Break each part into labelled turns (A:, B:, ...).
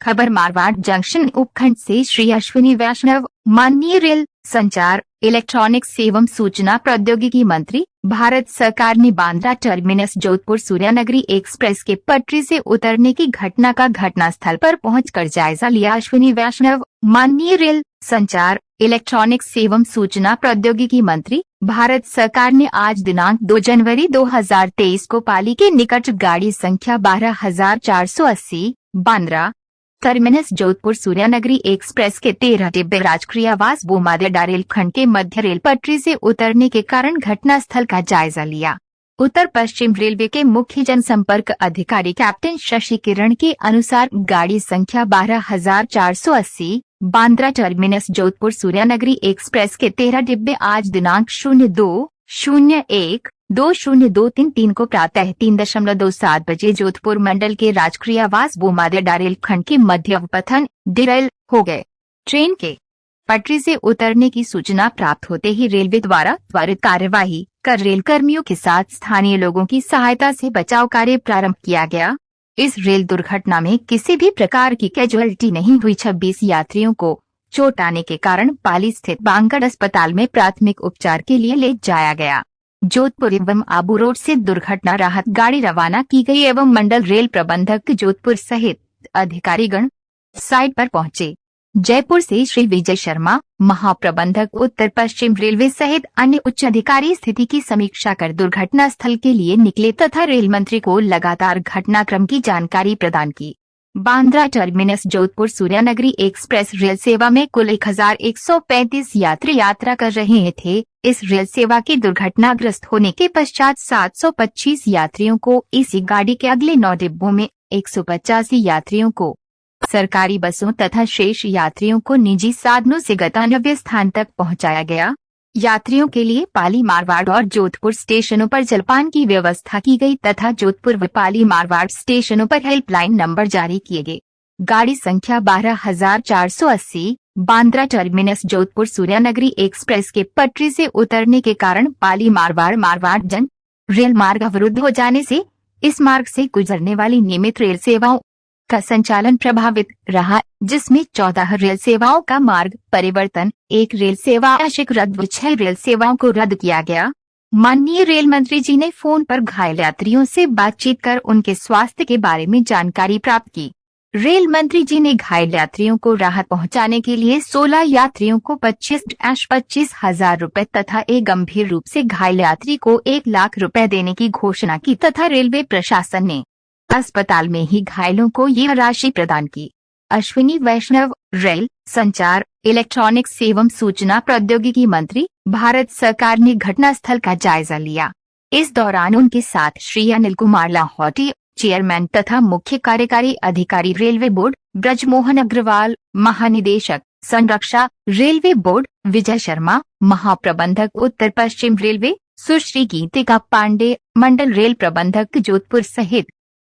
A: खबर मारवाड़ जंक्शन उपखंड से श्री अश्विनी वैष्णव, माननीय रेल, संचार, इलेक्ट्रॉनिक्स एवं सूचना प्रौद्योगिकी मंत्री, भारत सरकार ने बांद्रा टर्मिनस जोधपुर सूर्यनगरी एक्सप्रेस के पटरी से उतरने की घटना का घटनास्थल पर पहुंचकर जायजा लिया। अश्विनी वैष्णव, माननीय रेल, संचार, इलेक्ट्रॉनिक्स एवं सूचना प्रौद्योगिकी मंत्री, भारत सरकार ने आज दिनांक 2 जनवरी 2023 को पाली के निकट गाड़ी संख्या 12,480 बांद्रा टर्मिनस जोधपुर सूर्यनगरी एक्सप्रेस के 13 डिब्बे राजकीय आवास बोमादेडा रेलखंड के मध्य रेल पटरी से उतरने के कारण घटनास्थल का जायजा लिया। उत्तर पश्चिम रेलवे के मुख्य जनसंपर्क अधिकारी कैप्टन शशि किरण के अनुसार गाड़ी संख्या 12,480 बांद्रा टर्मिनस जोधपुर सूर्यनगरी एक्सप्रेस के 13 डिब्बे आज दिनांक 02/01/2023 को प्रातः 3:27 बजे जोधपुर मंडल के राजकीय आवास बोमादेडा रेलखंड के मध्य पथन डिरेल हो गए। ट्रेन के पटरी से उतरने की सूचना प्राप्त होते ही रेलवे द्वारा त्वरित कार्यवाही कर रेल कर्मियों के साथ स्थानीय लोगों की सहायता से बचाव कार्य प्रारंभ किया गया। इस रेल दुर्घटना में किसी भी प्रकार की कैजुअलिटी नहीं हुई। 26 यात्रियों को चोट आने के कारण पाली स्थित बांगड़ अस्पताल में प्राथमिक उपचार के लिए ले जाया गया। जोधपुर एवं आबू रोड से दुर्घटना राहत गाड़ी रवाना की गई एवं मंडल रेल प्रबंधक जोधपुर सहित अधिकारीगण साइट पर पहुंचे। जयपुर से श्री विजय शर्मा, महाप्रबंधक उत्तर पश्चिम रेलवे सहित अन्य उच्च अधिकारी स्थिति की समीक्षा कर दुर्घटना स्थल के लिए निकले तथा रेल मंत्री को लगातार घटनाक्रम की जानकारी प्रदान की। Bandra terminus Jodhpur Suryanagari express rail सेवा में कुल 1135 यात्री यात्रा कर रहे थे। इस रेल सेवा के दुर्घटनाग्रस्त होने के पश्चात 725 यात्रियों को इसी गाड़ी के अगले 9 डिब्बों में 185 यात्रियों को सरकारी बसों तथा शेष यात्रियों को निजी साधनों से गंतव्य स्थान तक पहुंचाया गया। यात्रियों के लिए पाली, मारवाड़ और जोधपुर स्टेशनों पर जलपान की व्यवस्था की गई तथा जोधपुर व पाली, मारवाड़ स्टेशनों पर हेल्पलाइन नंबर जारी किए गए। गाड़ी संख्या 12,480 बांद्रा टर्मिनस जोधपुर सूर्यनगरी एक्सप्रेस के पटरी से उतरने के कारण पाली मारवाड़ जन रेल मार्ग अवरुद्ध हो जाने से इस मार्ग से गुजरने वाली नियमित रेल सेवाओं का संचालन प्रभावित रहा, जिसमें 14 रेल सेवाओं का मार्ग परिवर्तन, 1 रेल सेवा आंशिक रद्द व 6 रेल सेवाओं को रद्द किया गया। माननीय रेल मंत्री जी ने फोन पर घायल यात्रियों से बातचीत कर उनके स्वास्थ्य के बारे में जानकारी प्राप्त की। रेल मंत्री जी ने घायल यात्रियों को राहत पहुंचाने के लिए 16 यात्रियों को 25,25,000 रुपए तथा एक गंभीर रूप से घायल यात्री को 1 लाख रुपए देने की घोषणा की तथा रेलवे प्रशासन ने अस्पताल में ही घायलों को यह राशि प्रदान की। अश्विनी वैष्णव, रेल, संचार, इलेक्ट्रॉनिक्स एवं सूचना प्रौद्योगिकी मंत्री, भारत सरकार ने घटनास्थल का जायजा लिया। इस दौरान उनके साथ श्री अनिल कुमार लाहौटी, चेयरमैन तथा मुख्य कार्यकारी अधिकारी रेलवे बोर्ड, ब्रजमोहन अग्रवाल, महानिदेशक संरक्षा रेलवे बोर्ड, विजय शर्मा, महाप्रबंधक उत्तर पश्चिम रेलवे, सुश्री गीतिका पांडे, मंडल रेल प्रबंधक जोधपुर सहित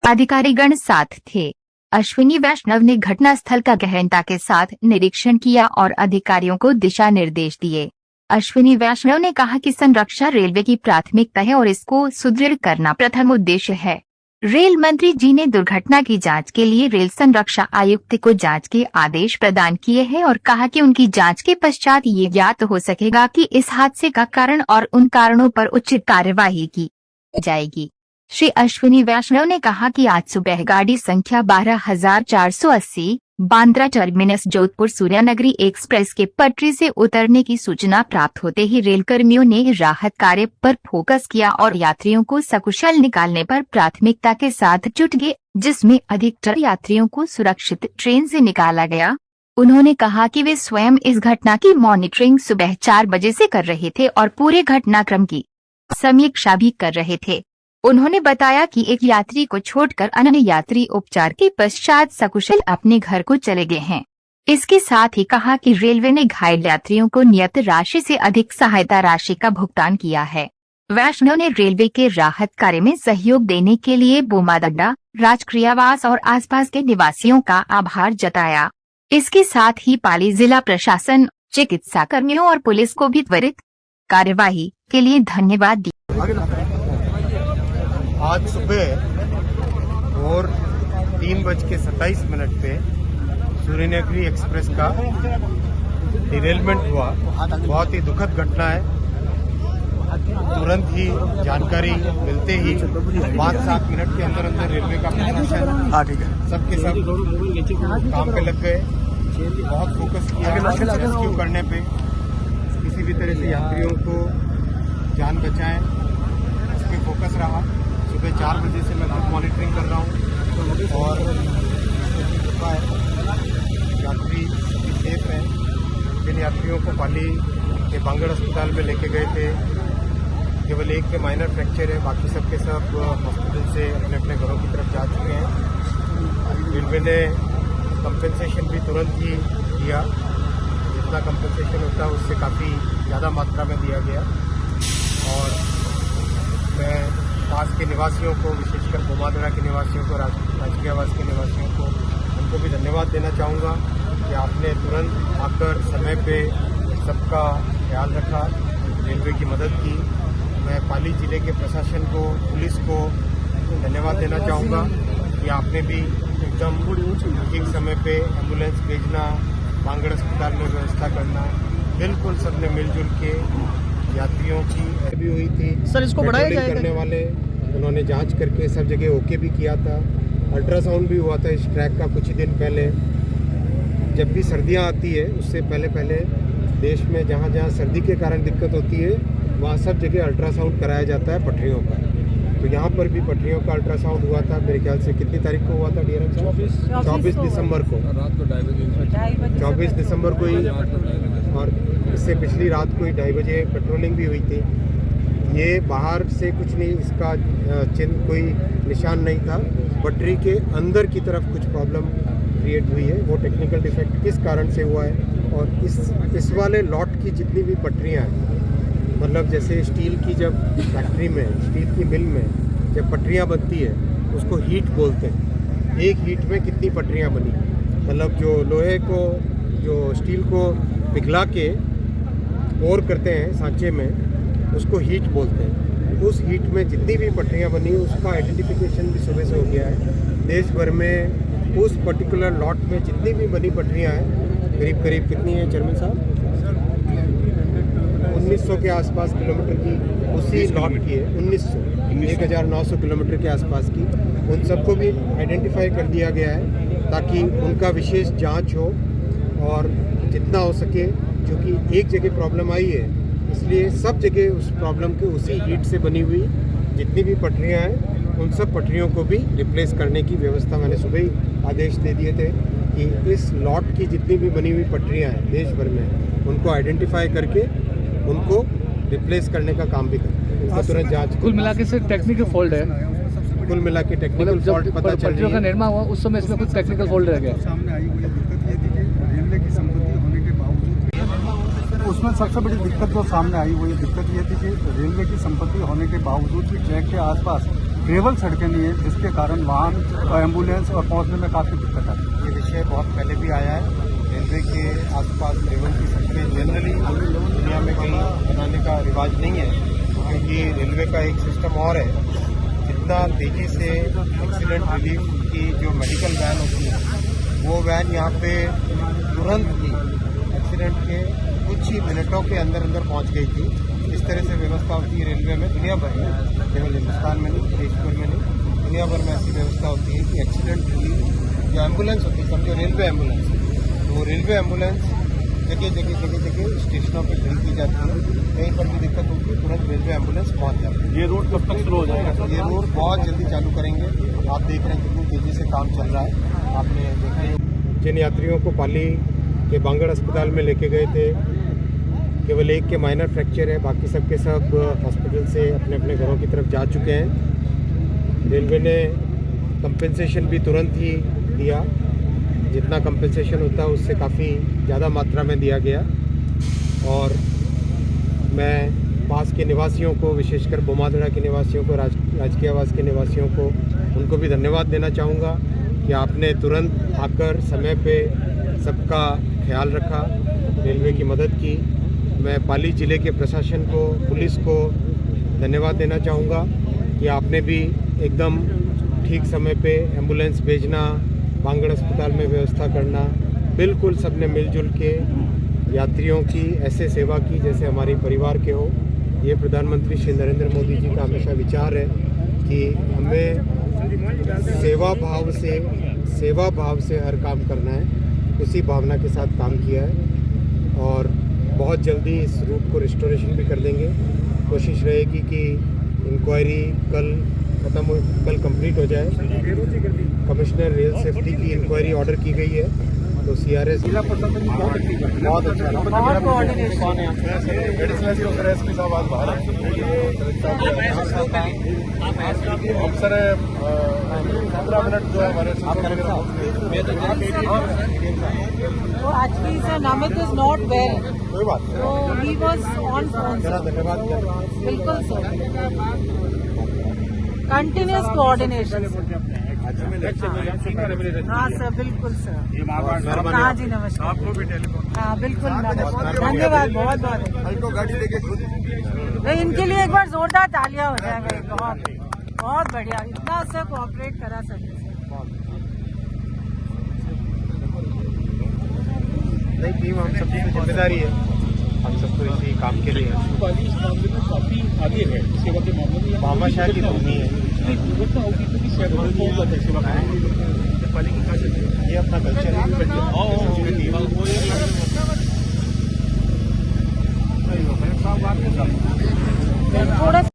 A: अधिकारीगण साथ थे। अश्विनी वैष्णव ने घटनास्थल का गहनता के साथ निरीक्षण किया और अधिकारियों को दिशा निर्देश दिए। अश्विनी वैष्णव ने कहा कि संरक्षा रेलवे की प्राथमिकता है और इसको सुदृढ़ करना प्रथम उद्देश्य है। रेल मंत्री जी ने दुर्घटना की जांच के लिए रेल संरक्षा आयुक्त को जांच के आदेश प्रदान किए हैं और कहा कि उनकी जांच के पश्चात ये ज्ञात हो सकेगा कि इस हादसे का कारण और उन कारणों पर उचित कार्यवाही की जाएगी। श्री अश्विनी वैष्णव ने कहा कि आज सुबह गाड़ी संख्या 12,480 बांद्रा टर्मिनस जोधपुर सूर्यनगरी एक्सप्रेस के पटरी से उतरने की सूचना प्राप्त होते ही रेल कर्मियों ने राहत कार्य पर फोकस किया और यात्रियों को सकुशल निकालने पर प्राथमिकता के साथ जुट गए, जिसमें अधिकतर यात्रियों को सुरक्षित ट्रेन से निकाला गया। उन्होंने कहा कि वे स्वयं इस घटना की मॉनिटरिंग सुबह 4 बजे से कर रहे थे और पूरे घटनाक्रम की समीक्षा भी कर रहे थे। उन्होंने बताया कि एक यात्री को छोड़कर अन्य यात्री उपचार के पश्चात सकुशल अपने घर को चले गए हैं। इसके साथ ही कहा कि रेलवे ने घायल यात्रियों को नियत राशि से अधिक सहायता राशि का भुगतान किया है। वैष्णव ने रेलवे के राहत कार्य में सहयोग देने के लिए बोमादेडा, राजकीय आवास और आसपास के निवासियों का आभार जताया। इसके साथ ही पाली जिला प्रशासन, चिकित्सा कर्मियों और पुलिस को भी त्वरित कार्यवाही के लिए धन्यवाद दिया।
B: आज सुबह और 3:27 पे सूर्यनगरी एक्सप्रेस का डिरेलमेंट हुआ, बहुत ही दुखद घटना है। तुरंत ही जानकारी मिलते ही 5-7 मिनट के अंदर अंदर रेलवे का प्रशासन सबके सब काम पे लग गए। बहुत फोकस किया रेस्क्यू करने पे, किसी भी तरह से यात्रियों को जान बचाएं, इस पर फोकस रहा। सुबह 4 बजे से मैं खुद मॉनिटरिंग कर रहा हूँ और यात्री सेफ है। जिन यात्रियों को पाली के बांगड़ अस्पताल में लेके गए थे, केवल एक के माइनर फ्रैक्चर है, बाकी सबके सब हॉस्पिटल से अपने अपने घरों की तरफ जा चुके हैं। रेलवे ने कंपनसेशन भी तुरंत ही दिया, जितना कंपनसेशन होता है उससे काफ़ी ज़्यादा मात्रा में दिया गया। और मैं पास के निवासियों को, विशेषकर बोमादरा के निवासियों को, राजकीय आवास के निवासियों को, उनको भी धन्यवाद देना चाहूँगा कि आपने तुरंत आकर समय पे सबका ख्याल रखा, रेलवे की मदद की। मैं पाली जिले के प्रशासन को, पुलिस को धन्यवाद देना चाहूँगा कि आपने भी एकदम ठीक समय पे एम्बुलेंस भेजना, बांगड़ अस्पताल में व्यवस्था करना, बिल्कुल सबने मिलजुल के यात्रियों की भी हुई थी।
C: सर, इसको बढ़ाया जाएगा
B: करने वाले उन्होंने जांच करके सब जगह ओके भी किया था। अल्ट्रासाउंड भी हुआ था इस ट्रैक का कुछ ही दिन पहले। जब भी सर्दियां आती है उससे पहले देश में जहाँ जहाँ सर्दी के कारण दिक्कत होती है वहाँ सब जगह अल्ट्रासाउंड कराया जाता है पटरियों का। तो यहाँ पर भी पटरियों का अल्ट्रासाउंड हुआ था। मेरे ख्याल से कितनी तारीख को हुआ था डीआरएम साहब? 24 दिसंबर को, रात को 24 दिसंबर को ही, और इससे पिछली रात को ही 2:30 बजे पेट्रोलिंग भी हुई थी। ये बाहर से कुछ नहीं, इसका चिन्ह कोई निशान नहीं था। पटरी के अंदर की तरफ कुछ प्रॉब्लम क्रिएट हुई है। वो टेक्निकल डिफेक्ट किस कारण से हुआ है, और इस वाले लॉट की जितनी भी पटरियाँ हैं, मतलब जैसे स्टील की जब फैक्ट्री में, स्टील की मिल में जब पटरियाँ बनती है उसको हीट बोलते हैं। एक हीट में कितनी पटरियाँ बनी, मतलब जो लोहे को, जो स्टील को पिघला के पोर करते हैं सांचे में, उसको हीट बोलते हैं। उस हीट में जितनी भी पटरियाँ बनी उसका आइडेंटिफिकेशन भी सुबह से हो गया है। देश भर में उस पर्टिकुलर लॉट में जितनी भी बनी पटरियाँ हैं, करीब करीब कितनी है चेयरमैन साहब? 1900 के आसपास किलोमीटर की उसी लॉट की है। 1900 किलोमीटर के आसपास की, उन सबको भी आइडेंटिफाई कर दिया गया है ताकि उनका विशेष जांच हो। और जितना हो सके, क्योंकि एक जगह प्रॉब्लम आई है इसलिए सब जगह उस प्रॉब्लम के उसी हीट से बनी हुई जितनी भी पटरियां हैं उन सब पटरियों को भी रिप्लेस करने की व्यवस्था मैंने सुबह ही आदेश दे दिए थे कि इस लॉट की जितनी भी बनी हुई पटरियां हैं देश भर में, उनको आइडेंटिफाई करके उनको रिप्लेस करने का काम भी करें। उनका तुरंत जांच।
C: कुल मिला के सिर्फ टेक्निकल फॉल्ट है,
B: कुल मिला के टेक्निकल फॉल्ट पता चल रही है।
C: का निर्माण हुआ उस समय इसमें कुछ टेक्निकल फॉल्ट रह गया।
D: सामने आई हुई दिक्कत ये थी कि रेलवे की संपत्ति होने के बावजूद, उसमें सबसे बड़ी दिक्कत जो सामने आई हुई दिक्कत ये थी कि रेलवे की संपत्ति होने के बावजूद भी ट्रैक के आसपास ट्रेवल सड़कें नहीं है, जिसके कारण वाहन और एम्बुलेंस और पहुंचने में काफ़ी दिक्कत आती है।
B: ये विषय बहुत पहले भी आया है। रेलवे के आसपास ट्रेवल की सड़कें जनरली दुनिया में कहीं बनाने का रिवाज नहीं है, क्योंकि रेलवे का एक सिस्टम और है, जितना तेजी से एक्सीडेंट रिलीफ की जो मेडिकल वैन होती है वो वैन यहाँ पे तुरंत ही एक्सीडेंट के कुछ ही मिनटों के अंदर अंदर पहुँच गई थी। इस तरह से व्यवस्था होती है रेलवे में, दुनिया भर में, केवल हिंदुस्तान में नहीं, देश भर में नहीं, दुनिया भर में ऐसी व्यवस्था होती है कि एक्सीडेंट रिलीफ जो एम्बुलेंस होती है, समझो रेलवे एम्बुलेंस, तो रेलवे एम्बुलेंस जगह स्टेशनों पर खड़ी की जाती है। कहीं पर भी दिक्कत होती है तुरंत रेलवे एम्बुलेंस पहुंच जाती है।
C: ये रोड कब तक शुरू हो जाएगा?
B: ये रोड बहुत जल्दी चालू करेंगे। आप देख रहे हैं कितनी तेजी से काम चल रहा है। आपने देखे जिन यात्रियों को पाली के बांगड़ अस्पताल में लेके गए थे, केवल एक के माइनर फ्रैक्चर है, बाकी सबके सब हॉस्पिटल से अपने अपने घरों की तरफ जा चुके हैं। रेलवे ने कंपनसेशन भी तुरंत ही दिया, जितना कंपनसेशन होता है उससे काफ़ी ज़्यादा मात्रा में दिया गया। और मैं पास के निवासियों को, विशेषकर बोमादरा के निवासियों को, राजकीय आवास के निवासियों को, उनको भी धन्यवाद देना चाहूँगा कि आपने तुरंत आकर समय पे सबका ख्याल रखा, रेलवे की मदद की। मैं पाली ज़िले के प्रशासन को, पुलिस को धन्यवाद देना चाहूँगा कि आपने भी एकदम ठीक समय पे एम्बुलेंस भेजना, बांगड़ अस्पताल में व्यवस्था करना, बिल्कुल सबने मिलजुल के यात्रियों की ऐसे सेवा की जैसे हमारे परिवार के हो। ये प्रधानमंत्री श्री नरेंद्र मोदी जी का हमेशा विचार है कि हमें सेवा भाव से हर काम करना है। उसी भावना के साथ काम किया है और बहुत जल्दी इस रूट को रिस्टोरेशन भी कर देंगे। कोशिश रहेगी कि इंक्वायरी कल कंप्लीट हो जाए। कमिश्नर रेल सेफ्टी की इंक्वायरी ऑर्डर की गई है, तो सीआरएस
D: जिला प्रशासन की बहुत अच्छा एडिशनल ऑफिसर एसपी साहब आज बाहर हम सर 15 मिनट जो है हमारे
E: So actually, sir, Namit is not well.
D: कोई बात नहीं।
E: So he was on phone.
D: जरा धन्यवाद
E: बिल्कुल सर. Continuous coordination. हाँ सर, बिल्कुल सर. हाँ जी, नमस्कार.
D: आपको भी टेलीफोन
E: हाँ बिल्कुल मैडम. धन्यवाद बहुत बहुत.
D: अल्टो गाड़ी लेके खुद
E: इनके लिए एक बार जोरदार तालियां हो जाएंगे. बहुत बढ़िया. इतना सर कोऑपरेट करा सर.
B: नहीं, टीम हम सबकी जिम्मेदारी है, हम सबको इसी काम के लिए
C: इस मामले में काफी आगे है सेवा के मामले में।
B: भामाशाह की भूमि है।
C: दुर्घटना होगी क्योंकि सेवा कौन जाता है सेवा
B: ये अपना कल्चर है।